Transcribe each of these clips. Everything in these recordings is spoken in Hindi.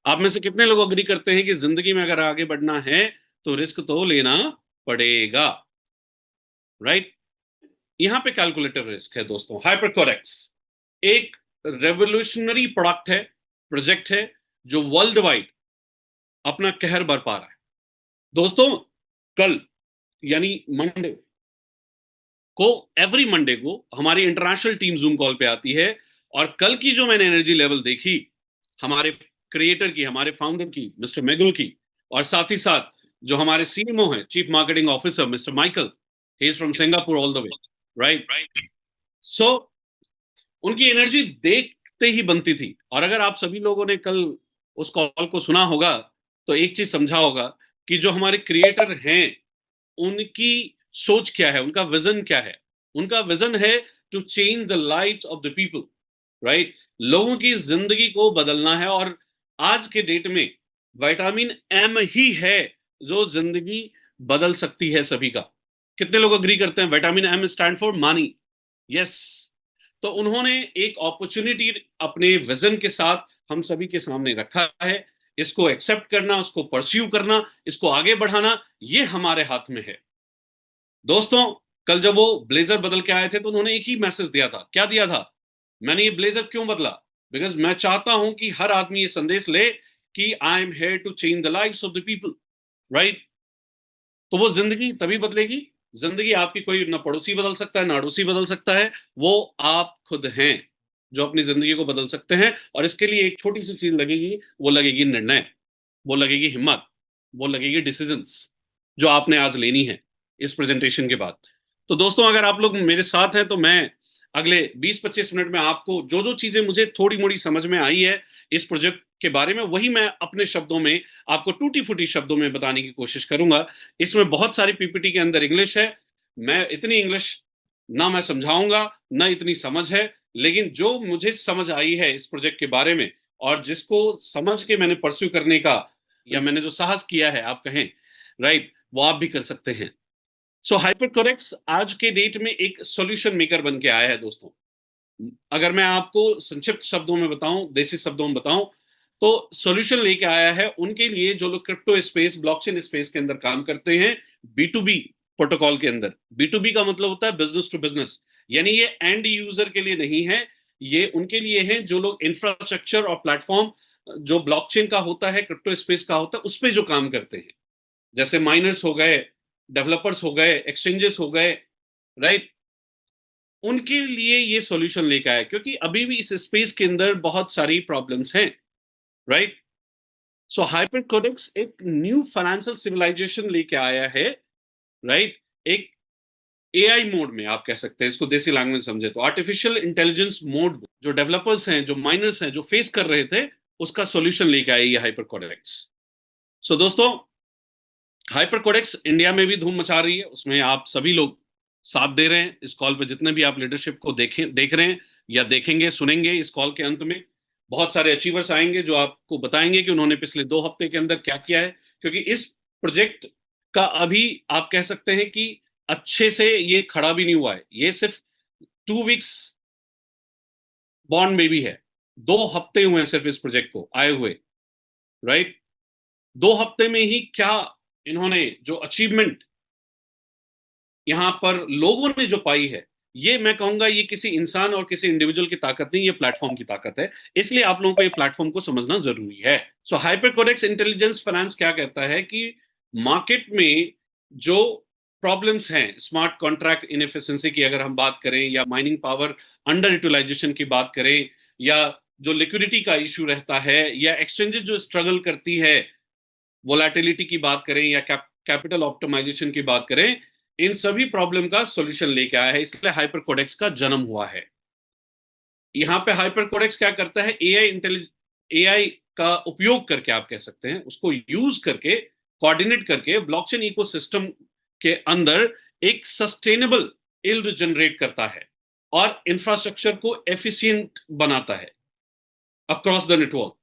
आप में से कितने लोग अग्री करते हैं कि जिंदगी में अगर आगे बढ़ना है तो रिस्क तो लेना पड़ेगा, राइट? यहां पे कैलकुलेटिव रिस्क है दोस्तों। हाइपरकोरेक्स एक रेवोल्यूशनरी प्रोजेक्ट है जो वर्ल्ड वाइड अपना कहर बरपा रहा है। दोस्तों, कल यानी मंडे को, एवरी मंडे को हमारी इंटरनेशनल टीम जूम कॉल पे आती है, और कल की जो मैंने एनर्जी लेवल देखी हमारे क्रिएटर की, हमारे फाउंडर की, मिस्टर मेगुल की, और साथ ही साथ जो हमारे सीएमओ हैं, chief marketing officer mister Michael, he is from Singapore all the way, right? So उनकी एनर्जी देखते ही बनती थी। और अगर आप सभी लोगों ने कल उस कॉल को सुना होगा तो एक चीज समझा होगा कि जो हमारे क्रिएटर हैं उनकी सोच क्या है, उनका विजन क्या है। उनका विजन है to change the lives of the people, right? लोगों की जिंदगी को बदलना है। और आज के डेट में विटामिन एम ही है जो जिंदगी बदल सकती है सभी का। कितने लोग अग्री करते हैं? Vitamin M stand for money. Yes. तो उन्होंने एक अपॉर्चुनिटी अपने विजन के साथ हम सभी के सामने रखा है। इसको एक्सेप्ट करना, उसको परस्यू करना, इसको आगे बढ़ाना, ये हमारे हाथ में है। दोस्तों, कल जब वो ब्लेजर बदल के आए थे तो उन्होंने एक ही मैसेज दिया था। क्या दिया था? मैंने ये ब्लेजर क्यों बदला? बिकॉज मैं चाहता हूं कि हर आदमी ये संदेश ले कि I am here to change the lives of the people, right? तो वो जिंदगी तभी बदलेगी। जिंदगी आपकी कोई ना पड़ोसी बदल सकता है ना अड़ोसी बदल सकता है, वो आप खुद हैं जो अपनी जिंदगी को बदल सकते हैं। और इसके लिए एक छोटी सी चीज लगेगी, वो लगेगी निर्णय, वो लगेगी हिम्मत, वो लगेगी डिसीजंस जो आपने आज लेनी है इस प्रेजेंटेशन के बाद। तो दोस्तों, अगर आप लोग मेरे साथ हैं तो मैं अगले 20-25 मिनट में आपको जो जो चीजें मुझे थोड़ी मोड़ी समझ में आई है इस प्रोजेक्ट के बारे में, वही मैं अपने शब्दों में आपको टूटी फूटी शब्दों में बताने की कोशिश करूंगा। इसमें बहुत सारी पीपीटी के अंदर इंग्लिश है। मैं इतनी इंग्लिश ना मैं समझाऊंगा ना इतनी समझ है, लेकिन जो मुझे समझ आई है इस प्रोजेक्ट के बारे में और जिसको समझ के मैंने परस्यू करने का या मैंने जो साहस किया है आप कहें, राइट, वो आप भी कर सकते हैं। सो हाइपरकोरेक्स आज के डेट में एक सॉल्यूशन मेकर बन के आया है दोस्तों। अगर मैं आपको संक्षिप्त शब्दों में बताऊं, देसी शब्दों में बताऊं, तो सॉल्यूशन लेके आया है उनके लिए जो लोग क्रिप्टो स्पेस, ब्लॉकचेन स्पेस के अंदर काम करते हैं, बी टू बी प्रोटोकॉल के अंदर। बी टू बी का मतलब होता है बिजनेस टू बिजनेस, यानी ये एंड यूजर के लिए नहीं है, ये उनके लिए है जो लोग इंफ्रास्ट्रक्चर और प्लेटफॉर्म जो ब्लॉकचेन का होता है, क्रिप्टो स्पेस का होता है, उस पर जो काम करते हैं, जैसे माइनर्स हो गए, डेवलपर्स हो गए, एक्सचेंजेस हो गए, राइट? उनके लिए ये सॉल्यूशन लेकर आया, क्योंकि अभी भी इस स्पेस के अंदर बहुत सारी प्रॉब्लम्स हैं, राइट? सो हाइपरकोडेक्स एक न्यू फाइनेंशियल सिविलाइजेशन लेके आया है, राइट? एक एआई मोड में आप कह सकते हैं, इसको देसी लैंग्वेज समझे तो आर्टिफिशियल इंटेलिजेंस मोड, जो डेवलपर्स हैं, जो माइनर्स हैं, जो फेस कर रहे थे, उसका सॉल्यूशन लेके आई ये हाइपरकोडेक्स। सो दोस्तों, हाइपरकोडेक्स इंडिया में भी धूम मचा रही है, उसमें आप सभी लोग साथ दे रहे हैं। इस कॉल पे जितने भी आप लीडरशिप को देख रहे हैं या देखेंगे, सुनेंगे, इस कॉल के अंत में बहुत सारे अचीवर्स आएंगे जो आपको बताएंगे कि उन्होंने पिछले 2 हफ्ते के अंदर क्या किया है। क्योंकि इस प्रोजेक्ट का अभी आप कह सकते हैं कि अच्छे से ये खड़ा भी नहीं हुआ है, ये सिर्फ 2 वीक्स बॉर्न बेबी है। 2 हफ्ते हुए हैं सिर्फ इस प्रोजेक्ट को आए हुए, राइट? 2 हफ्ते में ही क्या इन्होंने जो अचीवमेंट यहां पर लोगों ने जो पाई है, ये मैं कहूंगा ये किसी इंसान और किसी इंडिविजुअल की ताकत नहीं, ये प्लेटफॉर्म की ताकत है। इसलिए आप लोगों को ये प्लेटफॉर्म को समझना जरूरी है। सो हाइपरकोडेक्स इंटेलिजेंस फाइनेंस क्या कहता है कि मार्केट में जो प्रॉब्लम्स हैं, स्मार्ट कॉन्ट्रैक्ट इनएफिशिएंसी की अगर हम बात करें, या माइनिंग पावर अंडर यूटिलाइजेशन की बात करें, या जो लिक्विडिटी का इश्यू रहता है, या एक्सचेंजेस जो स्ट्रगल करती है, वोलेटिलिटी की बात करें, या कैपिटल ऑप्टिमाइजेशन की बात करें, इन सभी प्रॉब्लम का सॉल्यूशन लेके आया है। इसलिए हाइपर कोडेक्स का जन्म हुआ है। यहाँ पे हाइपर कोडेक्स क्या करता है? एआई का उपयोग करके आप कह सकते हैं, उसको यूज करके, कोऑर्डिनेट करके ब्लॉकचेन इकोसिस्टम के अंदर एक सस्टेनेबल यील्ड जनरेट करता है और इंफ्रास्ट्रक्चर को एफिशिएंट बनाता है अक्रॉस द नेटवर्क,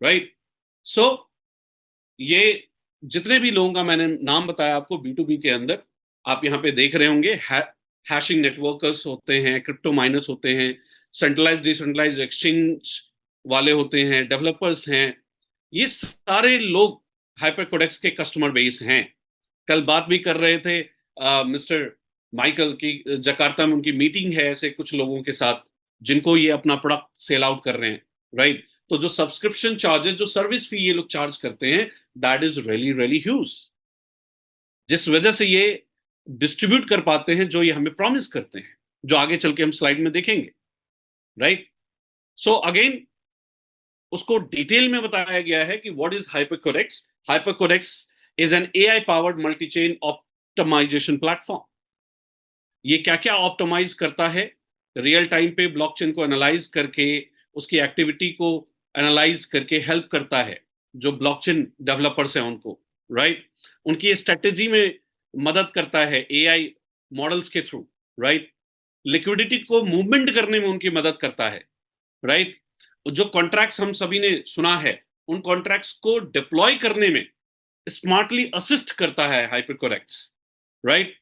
राइट? सो ये जितने भी लोगों का मैंने नाम बताया आपको बी टू बी के अंदर, आप यहाँ पे देख रहे होंगे, हैशिंग नेटवर्कर्स होते हैं, क्रिप्टो माइनर्स होते हैं, सेंट्रलाइज डिसेंट्रलाइज एक्सचेंज वाले होते हैं, डेवलपर्स हैं, ये सारे लोग हाइपरकोडेक्स के कस्टमर बेस हैं। कल बात भी कर रहे थे मिस्टर माइकल की जकार्ता में उनकी मीटिंग है ऐसे कुछ लोगों के साथ जिनको ये अपना प्रोडक्ट सेल आउट कर रहे हैं, राइट? तो जो सब्सक्रिप्शन चार्जेस, जो सर्विस फी ये लोग चार्ज करते हैं, that is really really huge, जिस वजह से ये डिस्ट्रीब्यूट कर पाते हैं जो ये हमें प्रॉमिस करते हैं, जो आगे चल के हम स्लाइड में देखेंगे, राइट? सो अगेन उसको डिटेल में बताया गया है कि what is Hypercodex. Hypercodex is an AI powered multichain optimisation platform. ये क्या क्या ऑप्टिमाइज करता है? रियल टाइम पे ब्लॉकचेन को एनालाइज करके उसकी एक्टिविटी को एनालाइज करके हेल्प करता है जो ब्लॉकचेन डेवलपर्स हैं उनको, राइट? उनकी स्ट्रेटेजी में मदद करता है एआई मॉडल्स के थ्रू, राइट? लिक्विडिटी को मूवमेंट करने में उनकी मदद करता है, राइट? जो कॉन्ट्रैक्ट्स हम सभी ने सुना है उन कॉन्ट्रैक्ट्स को डिप्लॉय करने में स्मार्टली असिस्ट करता है हाइपरकोरेक्ट्स, राइट?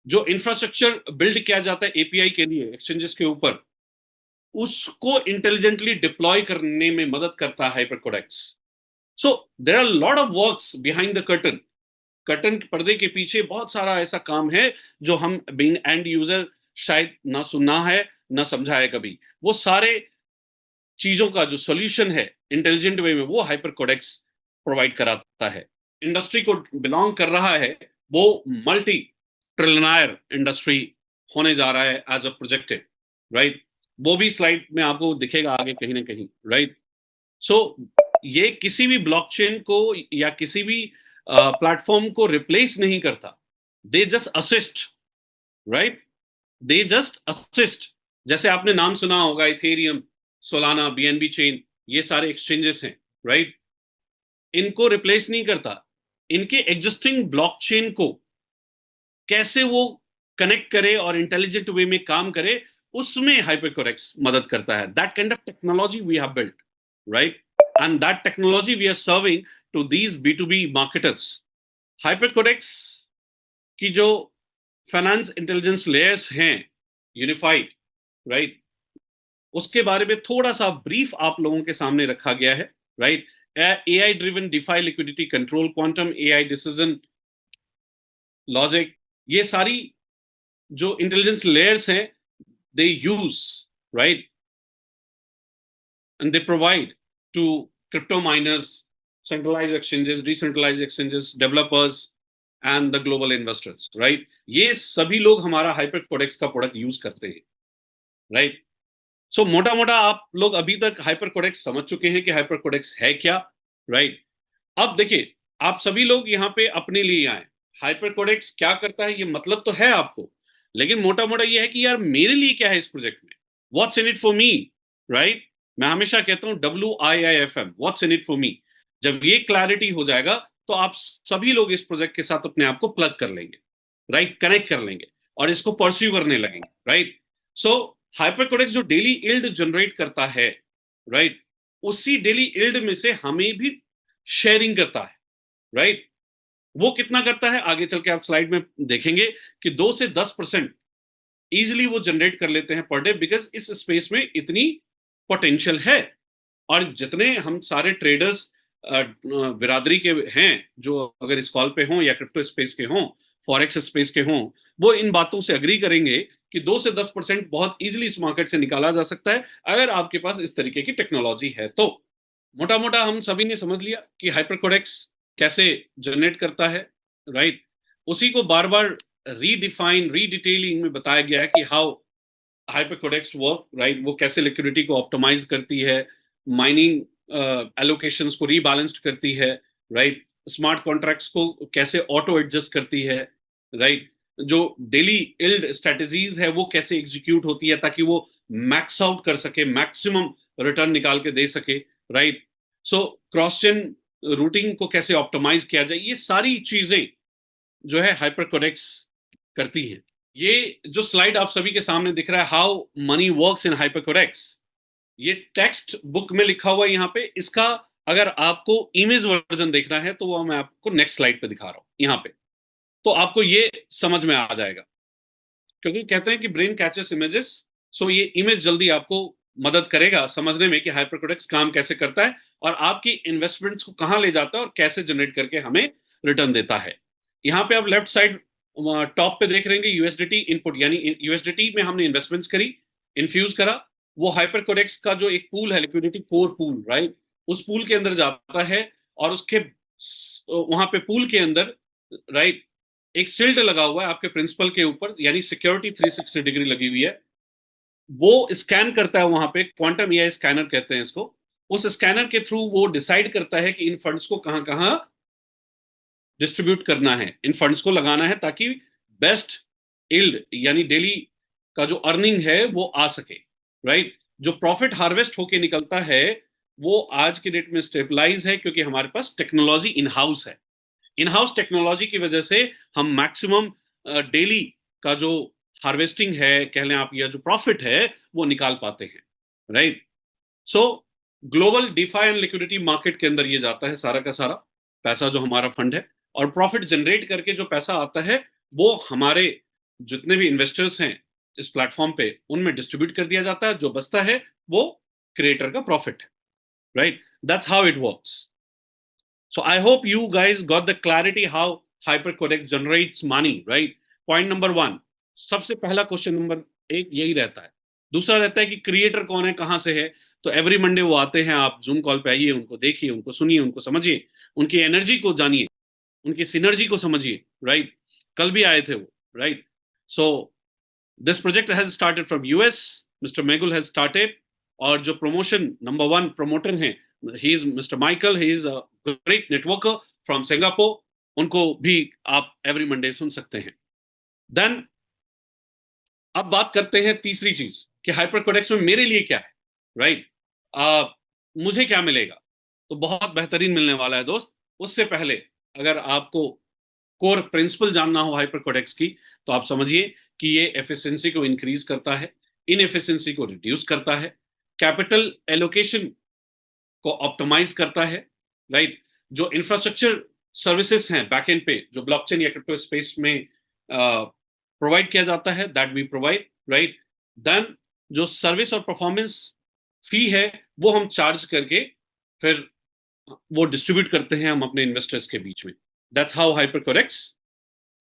जो इंफ्रास्ट्रक्चर बिल्ड किया जाता है एपीआई के लिए एक्सचेंजेस के ऊपर, उसको इंटेलिजेंटली डिप्लॉय करने में मदद करता है Hypercodex. So there are lot of works behind the curtain. Curtain के पर्दे के पीछे बहुत सारा ऐसा काम है जो हम बीइंग एंड यूजर शायद ना सुना है ना समझा है कभी। वो सारे चीजों का जो सॉल्यूशन है इंटेलिजेंट वे में वो हाइपरकोडेक्स प्रोवाइड कराता है। इंडस्ट्री को बिलोंग कर रहा है, वो मल्टी ट्रिलियनायर इंडस्ट्री होने जा रहा है एज अ प्रोजेक्टेड, राइट? वो भी स्लाइड में आपको दिखेगा आगे कहीं ना कहीं, राइट? सो ये किसी भी ब्लॉकचेन को या किसी भी प्लेटफॉर्म को रिप्लेस नहीं करता, they just assist, right? They just assist. जैसे आपने नाम सुना होगा इथेरियम, सोलाना, बीएनबी चेन, ये सारे एक्सचेंजेस हैं, राइट? इनको रिप्लेस नहीं करता, इनके एग्जिस्टिंग ब्लॉकचेन को कैसे वो कनेक्ट करे और इंटेलिजेंट वे में काम करे, उसमें हाइपरकोरेक्स मदद करता है। That kind of technology we have built, right? And that technology we are serving to these B marketers. Hypercorex की जो फाइनेंस इंटेलिजेंस लेयर्स हैं यूनिफाइड, राइट, उसके बारे में थोड़ा सा ब्रीफ आप लोगों के सामने रखा गया है, right? AI driven DeFi liquidity control, quantum AI decision logic, ये सारी जो इंटेलिजेंस लेयर्स हैं they use, right, and they provide to crypto miners, centralised exchanges, decentralised exchanges, developers and the global investors, right? ये सभी लोग हमारा हाइपरकोडेक्स का प्रोडक्ट यूज करते हैं, राइट? सो मोटा मोटा आप लोग अभी तक हाइपरकोडेक्स समझ चुके हैं कि हाइपरकोडेक्स है क्या, राइट? अब देखिए, आप सभी लोग यहाँ पे अपने लिए आए, हाइपरकोडेक्स क्या करता है ये मतलब तो है आपको, लेकिन मोटा मोटा ये है कि यार मेरे लिए क्या है इस प्रोजेक्ट में, what's in it for me, right? मैं हमेशा कहता हूँ WIIFM, what's in it for me. जब ये क्लैरिटी हो जाएगा तो आप सभी लोग इस प्रोजेक्ट के साथ अपने आप को प्लग कर लेंगे, राइट? कनेक्ट कर लेंगे और इसको परस्यू करने लगेंगे, राइट? सो हाइपरकोडेक्स जो डेली इल्ड जनरेट करता है, राइट, उसी डेली इल्ड में से हमें भी शेयरिंग करता है, राइट? वो कितना करता है आगे चल के आप स्लाइड में देखेंगे कि 2 से 10% इजिली वो जनरेट कर लेते हैं पर डे, बिकॉज इस स्पेस में इतनी पोटेंशियल है। और जितने हम सारे ट्रेडर्स बिरादरी के हैं जो अगर इस कॉल पे हों या क्रिप्टो स्पेस के हों, फॉरेक्स स्पेस के हों, वो इन बातों से अग्री करेंगे कि 2 से 10% बहुत इजीली इस मार्केट से निकाला जा सकता है अगर आपके पास इस तरीके की टेक्नोलॉजी है तो। मोटा मोटा हम सभी ने समझ लिया कि हाइपरकोडेक्स कैसे जनरेट करता है, राइट? उसी को बार बार रीडिफाइन रीडिटेलिंग में बताया गया है कि हाउ हाइपरकोडेक्स वर्क, राइट? वो कैसे लिक्विडिटी को ऑप्टिमाइज करती है, माइनिंग एलोकेशंस को रीबैलेंस्ड करती है, राइट? स्मार्ट कॉन्ट्रैक्ट्स को कैसे ऑटो एडजस्ट करती है, राइट? जो डेली इल्ड स्ट्रेटजीज है वो कैसे एग्जीक्यूट होती है ताकि वो मैक्स आउट कर सके, मैक्सिमम रिटर्न निकाल के दे सके, right? So cross chain routing को कैसे ऑप्टिमाइज किया जाए, ये सारी चीजें जो है हाइपरकोडेक्स करती हैं। ये जो स्लाइड आप सभी के सामने दिख रहा है, हाउ मनी वर्क्स इन हाइपरकोडेक्स, ये टेक्स्ट बुक में लिखा हुआ है यहाँ पे। इसका अगर आपको इमेज वर्जन देखना है तो वो मैं आपको नेक्स्ट स्लाइड पे दिखा रहा हूँ यहाँ पे, तो आपको ये समझ में आ जाएगा, क्योंकि कहते हैं कि ब्रेन कैचेस इमेजेस, सो ये इमेज जल्दी आपको मदद करेगा समझने में कि हाइपरकोडेक्स काम कैसे करता है और आपकी इन्वेस्टमेंट्स को कहां ले जाता है और कैसे जनरेट करके हमें रिटर्न देता है। यहाँ पे आप लेफ्ट साइड टॉप पे देख रहे हैं यूएसडीटी इनपुट, यानी यूएसडीटी में हमने इन्वेस्टमेंट्स करी, इन्फ्यूज करा, वो हाइपरकोडेक्स का जो एक पूल है, लिक्विडिटी कोर पूल, राइट, उस पूल के अंदर जाता है और उसके वहां पे पूल के अंदर, राइट, एक सिल्ट लगा हुआ है आपके प्रिंसिपल के ऊपर, यानी सिक्योरिटी 360 डिग्री लगी हुई है। वो स्कैन करता है, वहां पे क्वांटम एआई स्कैनर कहते हैं इसको। उस स्कैनर के थ्रू वो डिसाइड करता है कि इन फंड्स को कहां कहां डिस्ट्रीब्यूट करना है, इन फंड्स को लगाना है ताकि बेस्ट इल्ड यानी डेली का जो अर्निंग है वो आ सके, राइट। जो प्रॉफिट हार्वेस्ट होके निकलता है वो आज की डेट में स्टेबलाइज है, क्योंकि हमारे पास टेक्नोलॉजी इन हाउस है। इन हाउस टेक्नोलॉजी की वजह से हम मैक्सिमम डेली का जो हार्वेस्टिंग है कह लें आप, या जो प्रॉफिट है वो निकाल पाते हैं, right. So global DeFi and liquidity market के अंदर ये जाता है सारा का सारा पैसा जो हमारा फंड है, और प्रॉफिट जनरेट करके जो पैसा आता है वो हमारे जितने भी इन्वेस्टर्स हैं इस प्लेटफॉर्म पे उनमें डिस्ट्रीब्यूट कर दिया जाता है। जो बचता है वो क्रिएटर का प्रॉफिट है, right. That's how it works. So I hope you guys got the clarity how hypercodex generates money, right? Point number one, सबसे पहला क्वेश्चन नंबर एक यही रहता है। दूसरा रहता है कि क्रिएटर कौन है, कहां से है। तो एवरी मंडे वो आते हैं, आप जूम कॉल पे आइए, उनको देखिए, उनको सुनिए, उनको समझिए, उनकी एनर्जी को जानिए, उनकी सिनर्जी को समझिए, राइट। कल भी आए थे वो, right. So this project has started from US, mister Miguel has started, और जो प्रमोशन नंबर वन प्रमोटर हैं, he is mister Michael, he is a great networker from Singapore. उनको भी आप एवरी मंडे सुन सकते हैं। देन अब बात करते हैं तीसरी चीज कि हाइपरकोडेक्स में मेरे लिए क्या है, राइट। मुझे क्या मिलेगा, तो बहुत बेहतरीन मिलने वाला है दोस्त। उससे पहले अगर आपको कोर प्रिंसिपल जानना हो हाइपरकोडेक्स की, तो आप समझिए कि ये एफिशिएंसी को इंक्रीज करता है, इनएफिशिएंसी को रिड्यूस करता है, कैपिटल एलोकेशन को ऑप्टिमाइज करता है, राइट। जो इंफ्रास्ट्रक्चर सर्विसेज हैं बैकएंड पे, जो ब्लॉकचेन या क्रिप्टो स्पेस में प्रोवाइड किया जाता है, that we provide, right. Then जो सर्विस और परफॉर्मेंस फी है वो हम चार्ज करके फिर वो डिस्ट्रीब्यूट करते हैं हम अपने इन्वेस्टर्स के बीच में। That's how Hypercodex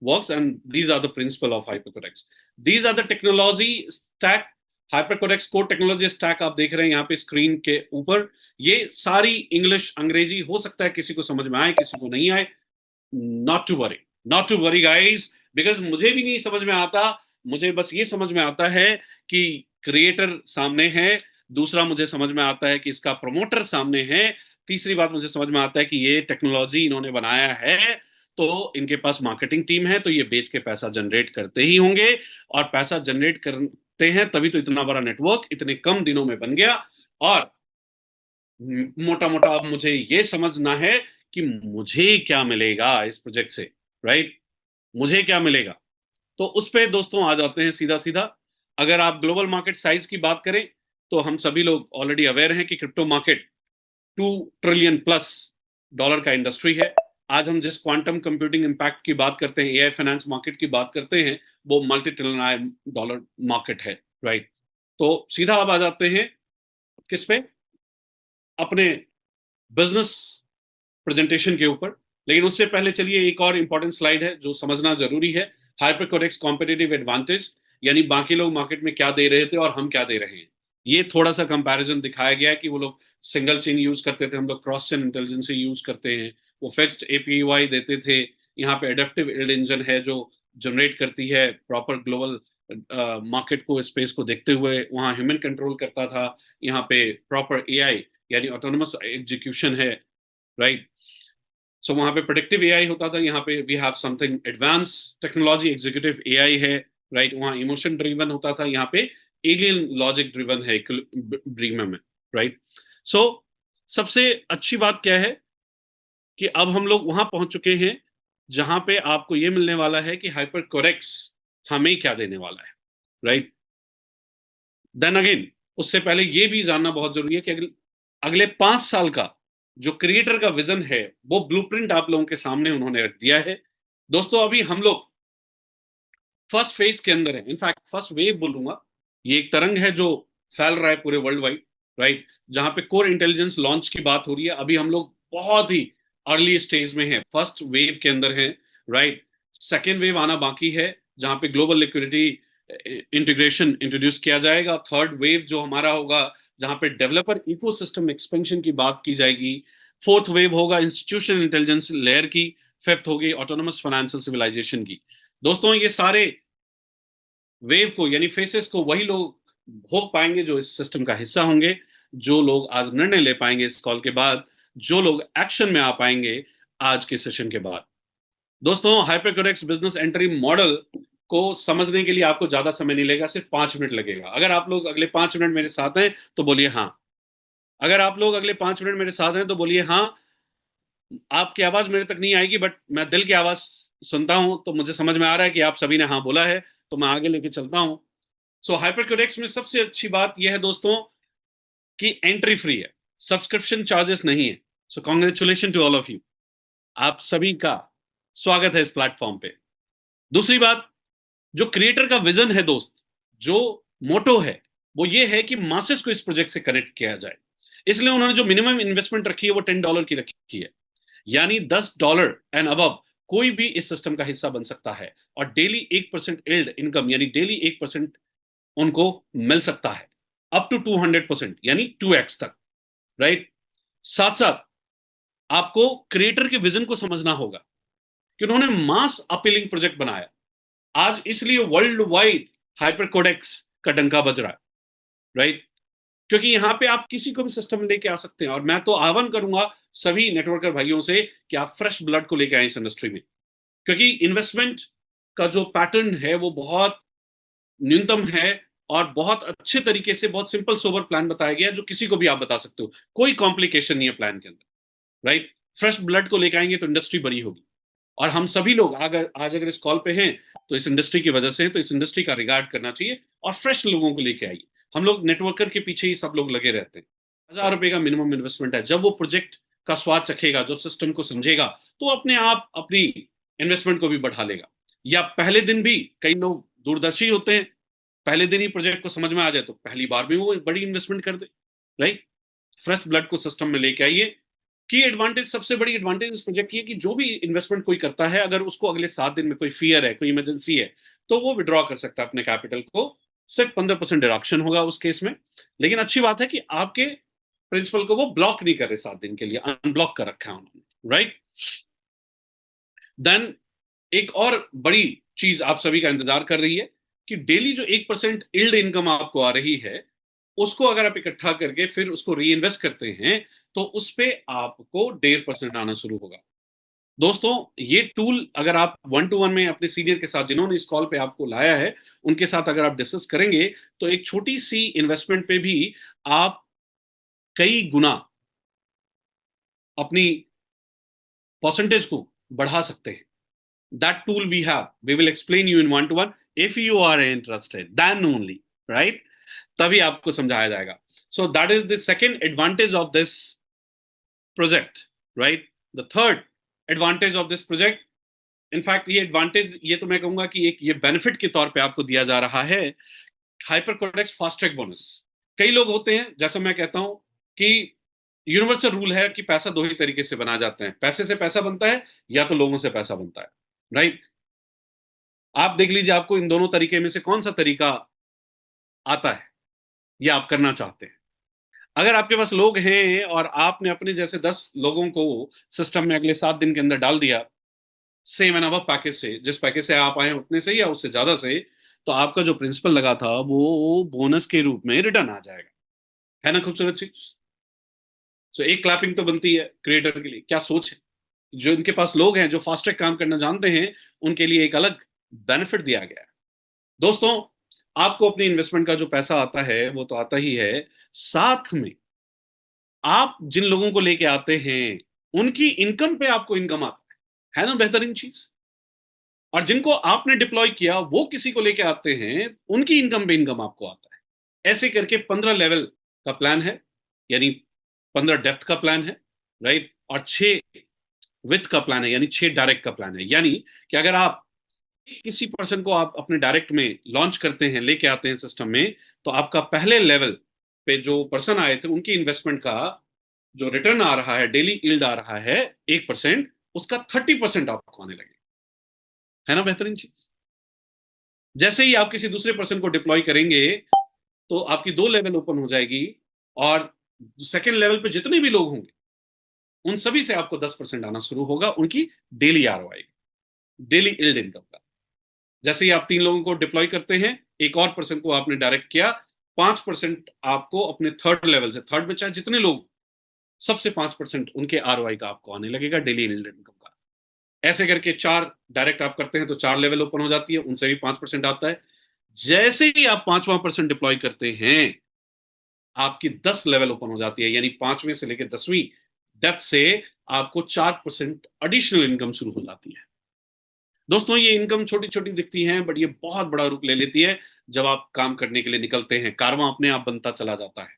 works, and these are the principle of hypercodex. These are the technology stack, hypercodex core technology stack आप देख रहे हैं यहाँ पे स्क्रीन के ऊपर। ये सारी इंग्लिश अंग्रेजी हो सकता है किसी को समझ में आए किसी को नहीं आए, not to worry, not to worry guys, because मुझे भी नहीं समझ में आता। मुझे बस ये समझ में आता है कि क्रिएटर सामने है, दूसरा मुझे समझ में आता है कि इसका प्रमोटर सामने है, तीसरी बात मुझे समझ में आता है कि ये टेक्नोलॉजी इन्होंने बनाया है, तो इनके पास मार्केटिंग टीम है, तो ये बेच के पैसा जनरेट करते ही होंगे, और पैसा जनरेट करते हैं तभी तो इतना बड़ा नेटवर्क इतने कम दिनों में बन गया। और मोटा मोटा अब मुझे ये समझना है कि मुझे क्या मिलेगा इस प्रोजेक्ट से, राइट। मुझे क्या मिलेगा, तो उस पे दोस्तों आ जाते हैं सीधा सीधा। अगर आप ग्लोबल मार्केट साइज की बात करें तो हम सभी लोग ऑलरेडी अवेयर हैं कि crypto market 2 trillion plus dollar का इंडस्ट्री है। आज हम जिस क्वांटम कंप्यूटिंग इंपैक्ट की बात करते हैं, एआई फाइनेंस मार्केट की बात करते हैं, वो मल्टी ट्रिलियन डॉलर मार्केट है, राइट। तो सीधा अब आ जाते हैं किस पे, अपने बिजनेस प्रेजेंटेशन के ऊपर। लेकिन उससे पहले चलिए एक और इंपॉर्टेंट स्लाइड है जो समझना जरूरी है, हाइपरकोडेक्स कॉम्पिटिटिव एडवांटेज, यानी बाकी लोग मार्केट में क्या दे रहे थे और हम क्या दे रहे हैं। ये थोड़ा सा कंपैरिजन दिखाया गया है कि वो लोग सिंगल चेन यूज करते थे, हम लोग क्रॉस चेन इंटेलिजेंस यूज करते हैं, वो फिक्स्ड एपीवाई देते थे। यहाँ पे एडेप्टिव इल्ड इंजन है जो जनरेट करती है प्रॉपर ग्लोबल मार्केट को, स्पेस को देखते हुए, वहाँ ह्यूमन कंट्रोल करता था, यहाँ पे प्रॉपर एआई यानी ऑटोनोमस एग्जीक्यूशन है, राइट। सो वहां पे प्रेडिक्टिव एआई होता था, यहाँ पे we have something advance technology, executive AI है, राइट। वहाँ इमोशन ड्रिवन होता था, यहाँ पे एलियन लॉजिक ड्रिवन है इक्विलिब्रियम में, राइट। सो सबसे अच्छी बात क्या है कि अब हम लोग वहां पहुंच चुके हैं जहां पे आपको ये मिलने वाला है कि हाइपरकोडेक्स हमें क्या देने वाला है, राइट। देन अगेन उससे पहले ये भी जानना बहुत जरूरी है कि अगले 5 साल का जो क्रिएटर का विजन है वो ब्लूप्रिंट आप लोगों के सामने उन्होंने रख दिया है। दोस्तों अभी हम लोग फर्स्ट फेज के अंदर है, इनफैक्ट फर्स्ट वेव बोलूंगा, ये एक तरंग है जो फैल रहा है पूरे वर्ल्ड वाइड, राइट, जहां पे कोर इंटेलिजेंस लॉन्च की बात हो रही है। अभी हम लोग बहुत ही अर्ली स्टेज में है, फर्स्ट वेव के अंदर है, राइट। सेकेंड वेव आना बाकी है, जहां पे ग्लोबल लिक्विडिटी इंटीग्रेशन इंट्रोड्यूस किया जाएगा। थर्ड वेव जो हमारा होगा, जहां पे डेवलपर इकोसिस्टम एक्सपेंशन की बात की जाएगी। फोर्थ वेव होगा इंस्टीट्यूशनल इंटेलिजेंस लेयर की। फिफ्थ होगी ऑटोनोमस फाइनेंशियल सिविलाइजेशन की। दोस्तों ये सारे वेव को यानी फेसेस को वही लोग भोग पाएंगे जो इस सिस्टम का हिस्सा होंगे, जो लोग आज निर्णय ले पाएंगे इस कॉल के बाद, जो लोग एक्शन में आ पाएंगे आज के सेशन के बाद। दोस्तों हाइपरकोडेक्स बिजनेस एंट्री मॉडल को समझने के लिए आपको ज्यादा समय नहीं लगेगा, सिर्फ 5 मिनट लगेगा। अगर आप लोग अगले 5 मिनट मेरे साथ हैं तो बोलिए हाँ। अगर आप लोग अगले 5 मिनट मेरे साथ हैं तो बोलिए हाँ। आपकी आवाज मेरे तक नहीं आएगी, बट मैं दिल की आवाज सुनता हूं, तो मुझे समझ में आ रहा है कि आप सभी ने हाँ बोला है, तो मैं आगे लेके चलता हूं। सो हाइपरकोडेक्स में सबसे अच्छी बात यह है दोस्तों कि एंट्री फ्री है, सब्सक्रिप्शन चार्जेस नहीं है। So congratulation to all of you, आप सभी का स्वागत है इस प्लेटफॉर्म पे। दूसरी बात, जो क्रिएटर का विजन है दोस्त, जो मोटो है, वो ये है कि मासेस को इस प्रोजेक्ट से कनेक्ट किया जाए। इसलिए उन्होंने जो मिनिमम इन्वेस्टमेंट रखी है वो $10 की रखी है, यानी $10 एंड अबव कोई भी इस सिस्टम का हिस्सा बन सकता है, और डेली 1% इल्ड इनकम यानी डेली 1% उनको मिल सकता है, अप टू 200% यानी 2x तक, राइट। साथ साथ आपको क्रिएटर के विजन को समझना होगा कि उन्होंने मास अपीलिंग प्रोजेक्ट बनाया। आज इसलिए वर्ल्ड वाइड हाइपरकोडेक्स का डंका बज रहा है, राइट, क्योंकि यहां पे आप किसी को भी सिस्टम लेके आ सकते हैं। और मैं तो आह्वान करूंगा सभी नेटवर्कर भाइयों से कि आप फ्रेश ब्लड को लेके आए इस इंडस्ट्री में, क्योंकि इन्वेस्टमेंट का जो पैटर्न है वो बहुत न्यूनतम है, और बहुत अच्छे तरीके से बहुत सिंपल सोबर प्लान बताया गया है, जो किसी को भी आप बता सकते हो, कोई कॉम्प्लिकेशन नहीं है प्लान के अंदर, राइट। फ्रेश ब्लड को लेकर आएंगे तो इंडस्ट्री बड़ी होगी, और हम सभी लोग अगर आज इस कॉल पे हैं तो इस इंडस्ट्री की वजह से हैं, तो इस इंडस्ट्री का रिगार्ड करना चाहिए और फ्रेश लोगों को लेके आइए। हम लोग नेटवर्कर के पीछे ही सब लोग लगे रहते हैं। $1000 का मिनिमम इन्वेस्टमेंट है। जब वो प्रोजेक्ट का स्वाद चखेगा, जब सिस्टम को समझेगा, तो अपने आप अपनी इन्वेस्टमेंट को भी बढ़ा लेगा। या पहले दिन भी कई लोग दूरदर्शी होते हैं, पहले दिन ही प्रोजेक्ट को समझ में आ जाए तो पहली बार में वो बड़ी इन्वेस्टमेंट कर दे, राइट। फ्रेश ब्लड को सिस्टम में लेके आइए। की एडवांटेज, सबसे बड़ी एडवांटेज इस प्रोजेक्ट की है कि जो भी इन्वेस्टमेंट कोई करता है, अगर उसको अगले 7 दिन में कोई फियर है, कोई इमरजेंसी है, तो वो विड्रॉ कर सकता है अपने कैपिटल को। सिर्फ 15% डिडक्शन होगा उस केस में। लेकिन अच्छी बात है कि आपके प्रिंसिपल को वो ब्लॉक नहीं कर रहे 7 दिन के लिए, अनब्लॉक कर रखा है उन्होंने, राइट। देन एक और बड़ी चीज आप सभी का इंतजार कर रही है कि डेली जो 1% इल्ड इनकम आपको आ रही है, उसको अगर आप इकट्ठा करके फिर उसको री इन्वेस्ट करते हैं, तो उस पे आपको 1.5% आना शुरू होगा। दोस्तों ये टूल अगर आप 1-to-1 में अपने सीनियर के साथ, जिन्होंने इस कॉल पे आपको लाया है, उनके साथ अगर आप डिस्कस करेंगे, तो एक छोटी सी इन्वेस्टमेंट पे भी आप कई गुना अपनी परसेंटेज को बढ़ा सकते हैं। That tool we have, we will explain you in 1-to-1. If you are interested, then only, right? तभी आपको समझाया जाएगा। So that is the second advantage of this project, right? The third advantage of this project, in fact ये advantage, ये तो मैं कहूंगा कि एक ये benefit के तौर पे आपको दिया जा रहा है, हाइपरकोडेक्स फास्ट ट्रैक बोनस। कई लोग होते हैं, जैसा मैं कहता हूं कि यूनिवर्सल रूल है कि पैसा दो ही तरीके से बना जाते हैं, पैसे से पैसा बनता है या तो लोगों से पैसा बनता है, राइट। आप देख लीजिए आपको इन दोनों तरीके में से कौन सा तरीका आता है या आप करना चाहते हैं। अगर आपके पास लोग हैं और आपने अपने जैसे 10 लोगों को सिस्टम में अगले 7 दिन के अंदर डाल दिया, सेम एंड अबव पैकेज से, जिस पैकेज से आप आए उतने से या उससे ज्यादा से, तो आपका जो प्रिंसिपल लगा था वो बोनस के रूप में रिटर्न आ जाएगा। है ना खूबसूरत चीज। सो एक क्लैपिंग तो बनती है क्रिएटर के लिए। क्या सोच है, जो इनके पास लोग हैं जो फास्ट ट्रैक काम करना जानते हैं, उनके लिए एक अलग बेनिफिट दिया गया है। दोस्तों आपको अपनी इन्वेस्टमेंट का जो पैसा आता है वो तो आता ही है, साथ में आप जिन लोगों को लेके आते हैं उनकी इनकम पे आपको इनकम आता है ना बेहतरीन चीज। और जिनको आपने डिप्लॉय किया वो किसी को लेके आते हैं, उनकी इनकम पे इनकम आपको आता है। ऐसे करके 15 लेवल का प्लान है, यानी 15 डेप्थ का प्लान है, राइट, और 6 विथ का प्लान है, यानी 6 डायरेक्ट का प्लान है। यानी कि अगर आप किसी पर्सन को आप अपने डायरेक्ट में लॉन्च करते हैं, लेके आते हैं सिस्टम में, तो आपका पहले लेवल पे जो पर्सन आए थे उनकी इन्वेस्टमेंट का जो रिटर्न आ रहा है, डेली यील्ड आ रहा है 1%, उसका 30% आपको आने लगे। है ना बेहतरीन चीज? जैसे ही आप किसी दूसरे पर्सन को डिप्लॉय करेंगे तो आपकी 2 लेवल ओपन हो जाएगी, और सेकेंड लेवल पे जितने भी लोग होंगे उन सभी से आपको 10% आना शुरू होगा, उनकी daily ROI, daily yield income का। जैसे ही आप 3 लोगों को डिप्लॉय करते हैं, एक और पर्सन को आपने डायरेक्ट किया, 5% आपको अपने थर्ड लेवल से, थर्ड में चाहे जितने लोग, सबसे 5% उनके आरओआई का आपको आने लगेगा, डेली यील्ड इनकम का। ऐसे करके 4 डायरेक्ट आप करते हैं तो 4 लेवल ओपन हो जाती है, उनसे भी 5% आता है। जैसे ही आप 5वां पर्सन डिप्लॉय करते हैं, आपकी 10 लेवल ओपन हो जाती है, यानी 5वें से लेकर 10वीं डेप्थ से आपको 4% एडिशनल इनकम शुरू हो जाती है। दोस्तों, ये इनकम छोटी छोटी दिखती हैं, बट ये बहुत बड़ा रूप ले लेती है जब आप काम करने के लिए निकलते हैं। कारवां अपने आप बनता चला जाता है,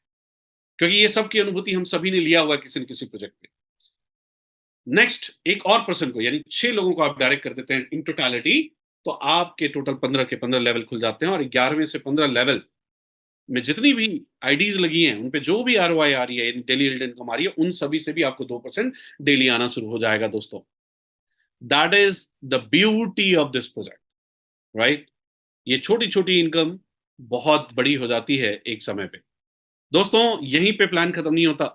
क्योंकि ये सब की अनुभूति हम सभी ने लिया हुआ है किसी न किसी प्रोजेक्ट पे। नेक्स्ट, एक और पर्सन को, यानी 6 लोगों को आप डायरेक्ट कर देते हैं इन टोटलिटी, तो आपके टोटल 15 के 15 लेवल खुल जाते हैं, और 11वें से 15 लेवल में जितनी भी आईडीज लगी हैं, उन पे जो भी आरओआई आ रही है, डेली यील्ड इनकम आ रही है, उन सभी से भी आपको 2% डेली आना शुरू हो जाएगा दोस्तों। That is the beauty of this project, right? ये छोटी छोटी इनकम बहुत बड़ी हो जाती है एक समय पे। दोस्तों, यहीं पे प्लान खत्म नहीं होता।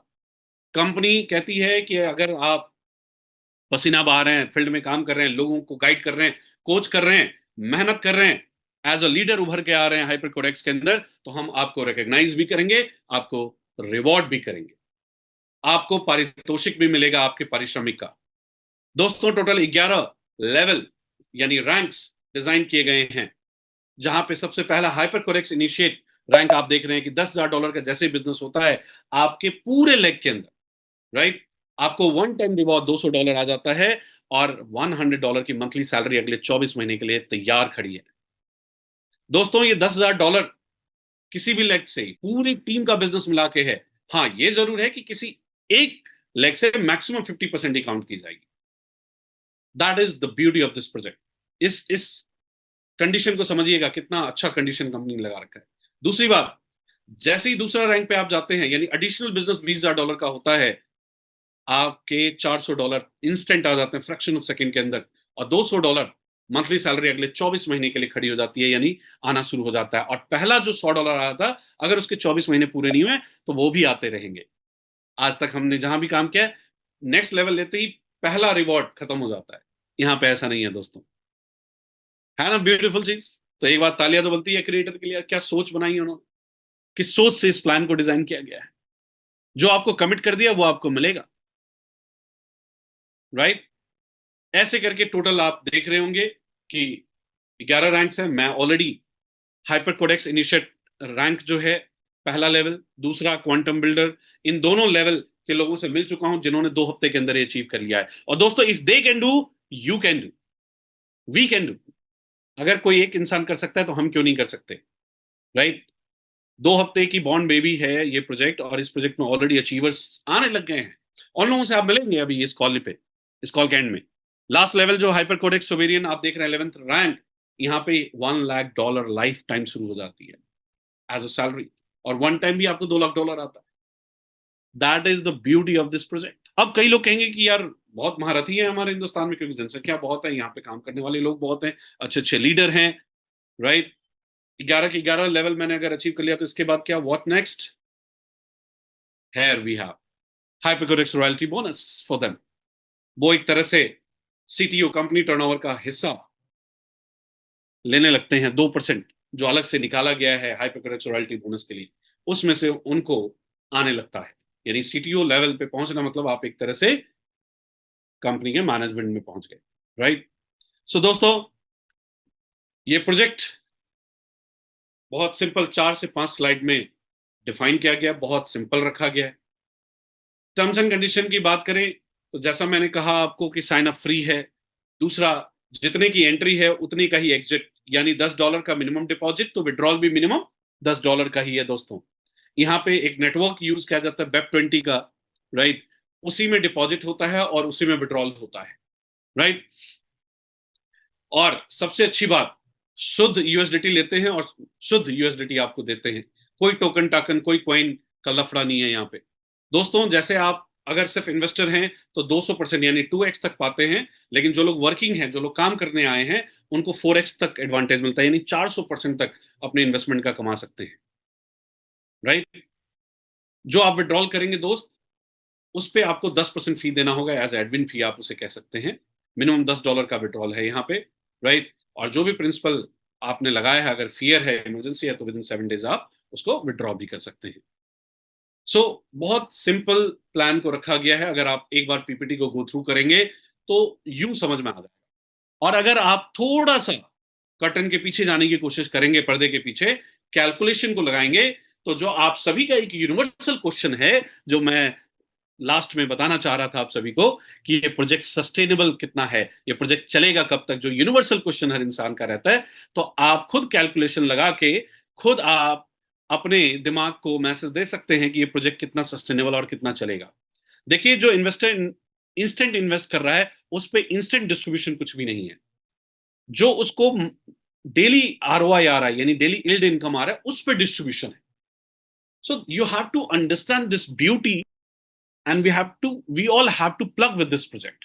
कंपनी कहती है कि अगर आप पसीना बहा रहे हैं, फील्ड में काम कर रहे हैं, लोगों को गाइड कर रहे हैं, कोच कर रहे हैं, मेहनत कर रहे हैं, एज अ लीडर उभर के आ रहे हैं हाइपरकोडेक्स के अंदर, तो हम आपको रिकॉग्नाइज भी करेंगे, आपको रिवॉर्ड भी करेंगे, आपको पारितोषिक भी मिलेगा आपके पारिश्रमिक का। दोस्तों, टोटल 11 लेवल यानी रैंक्स डिजाइन किए गए हैं, जहां पे सबसे पहला हाइपरकोडेक्स इनिशिएट रैंक आप देख रहे हैं कि $10,000 का जैसे बिजनेस होता है, आपके पूरे लेग के अंदर, राइट, आपको वन टाइम रिवॉर्ड $200 आ जाता है, और $100 की मंथली सैलरी अगले 24 महीने के लिए तैयार खड़ी है। दोस्तों, ये $10,000 किसी भी लेग से पूरी टीम का बिजनेस मिला के है। हाँ, ये जरूर है कि किसी एक लेग से मैक्सिमम 50% ही काउंट की जाएगी। That is the beauty of this project. इस कंडीशन को समझिएगा, कितना अच्छा कंडीशन कंपनी ने लगा रखा है। दूसरी बात, जैसे ही दूसरा रैंक पे आप जाते हैं, यानी एडिशनल बिजनेस $20,000 का होता है, आपके $400 इंस्टेंट आ जाते हैं फ्रैक्शन ऑफ सेकंड के अंदर, और $200 मंथली सैलरी अगले 24 महीने के लिए खड़ी हो जाती है, यानी आना शुरू हो जाता है। और पहला जो $100 आया था, अगर उसके 24 महीने पूरे नहीं हुए तो वो भी आते रहेंगे। आज तक हमने जहां भी काम किया, नेक्स्ट लेवल लेते ही पहला रिवॉर्ड खत्म हो जाता है। यहाँ पे ऐसा नहीं है दोस्तों। है ना ब्यूटीफुल चीज? तो एक बात तालियां तो बनती है क्रिएटर के लिए, क्या सोच बनाई है उन्होंने, किस सोच से इस प्लान को डिजाइन किया गया है। जो आपको कमिट कर दिया वो आपको मिलेगा, राइट? ऐसे करके टोटल आप देख रहे होंगे कि 11 रैंक्स हैं। मैं already hyper codex initiate rank जो है, पहला लेवल, दूसरा क्वांटम बिल्डर, इन दोनों लेवल के लोगों से मिल चुका हूं जिन्होंने 2 हफ्ते के अंदर अचीव कर लिया है। और दोस्तों, if they can do, you can do, we can do. अगर कोई एक इंसान कर सकता है तो हम क्यों नहीं कर सकते, राइट? 2 हफ्ते की बॉन्ड बेबी है ये प्रोजेक्ट, और इस प्रोजेक्ट में ऑलरेडी अचीवर्स आने लग गए हैं। उन लोगों से आप मिलेंगे अभी इस कॉल पे, इस कॉल के एंड में। लास्ट लेवल जो हाइपर कोडेक्स सोवेरियन आप देख रहे हैं, 11th रैंक, यहाँ पे $1 लाख लाइफ टाइम शुरू हो जाती है एज अ सैलरी, और वन टाइम भी आपको $2 लाख आता है। That is the beauty of this project. अब कई लोग कहेंगे कि यार बहुत महारथी है हमारे हिंदुस्तान में, क्योंकि जनसंख्या बहुत है, यहाँ पे काम करने वाले लोग बहुत हैं, अच्छे अच्छे लीडर हैं, राइट? 11 के 11 लेवल मैंने अगर अचीव कर लिया तो इसके बाद क्या, what next? Here we have Hypercodex royalty bonus for them. वो एक तरह से सीटीओ कंपनी टर्नओवर का हिस्सा लेने लगते हैं, 2% जो अलग से निकाला गया है हाइपरकोडेक्स रॉयल्टी बोनस के लिए, उसमें से उनको आने लगता है। यानी सीटीओ लेवल पे पहुंचना मतलब आप एक तरह से कंपनी के मैनेजमेंट में पहुंच गए, राइट? सो दोस्तों, ये प्रोजेक्ट बहुत सिंपल 4 से 5 स्लाइड में डिफाइन किया गया, बहुत सिंपल रखा गया है। टर्म्स एंड कंडीशन की बात करें तो जैसा मैंने कहा आपको कि साइन अप फ्री है। दूसरा, जितने की एंट्री है उतने का ही एग्जिट, यानी $10 का मिनिमम डिपॉजिट, तो विड्रॉल भी मिनिमम $10 का ही है दोस्तों। यहाँ पे एक नेटवर्क यूज किया जाता है Web20 का, राइट? उसी में डिपॉजिट होता है और उसी में विड्रॉल होता है, राइट? और सबसे अच्छी बात, शुद्ध यूएसडीटी लेते हैं और शुद्ध यूएसडीटी आपको देते हैं। कोई टोकन टाकन, कोई कॉइन का लफड़ा नहीं है यहाँ पे दोस्तों। जैसे आप अगर सिर्फ इन्वेस्टर हैं तो 200% यानी 2x तक पाते हैं, लेकिन जो लोग वर्किंग हैं, जो लोग काम करने आए हैं, उनको 4x तक एडवांटेज मिलता है, यानी 400% तक अपने इन्वेस्टमेंट का कमा सकते हैं, राइट। जो आप विड्रॉल करेंगे दोस्त, उस पे आपको 10% फी देना होगा, एज एडमिन फी आप उसे कह सकते हैं। मिनिमम $10 का विड्रॉल है यहाँ पे, राइट। और जो भी प्रिंसिपल आपने लगाया है, अगर फियर है, इमरजेंसी है, तो विद इन 7 डेज आप उसको विड्रॉ भी कर सकते हैं। सो बहुत सिंपल प्लान को रखा गया है। अगर आप एक बार पीपीटी को गो थ्रू करेंगे तो यूं समझ में आ जाएगा। और अगर आप थोड़ा सा कर्टन के पीछे जाने की कोशिश करेंगे, पर्दे के पीछे कैलकुलेशन को लगाएंगे, तो जो आप सभी का एक यूनिवर्सल क्वेश्चन है, जो मैं लास्ट में बताना चाह रहा था आप सभी को, कि ये प्रोजेक्ट सस्टेनेबल कितना है, ये प्रोजेक्ट चलेगा कब तक, जो यूनिवर्सल क्वेश्चन हर इंसान का रहता है, तो आप खुद कैलकुलेशन लगा के खुद आप अपने दिमाग को मैसेज दे सकते हैं कि ये प्रोजेक्ट कितना सस्टेनेबल और कितना चलेगा। देखिए, जो इन्वेस्टर इंस्टेंट इन्वेस्ट कर रहा है, उस पर इंस्टेंट डिस्ट्रीब्यूशन कुछ भी नहीं है। जो उसको डेली आरओआई आ रहा है, यानी डेली यील्ड इनकम आ रहा है, उस पर डिस्ट्रीब्यूशन है। So you have to understand this beauty, and we all have to plug with this project.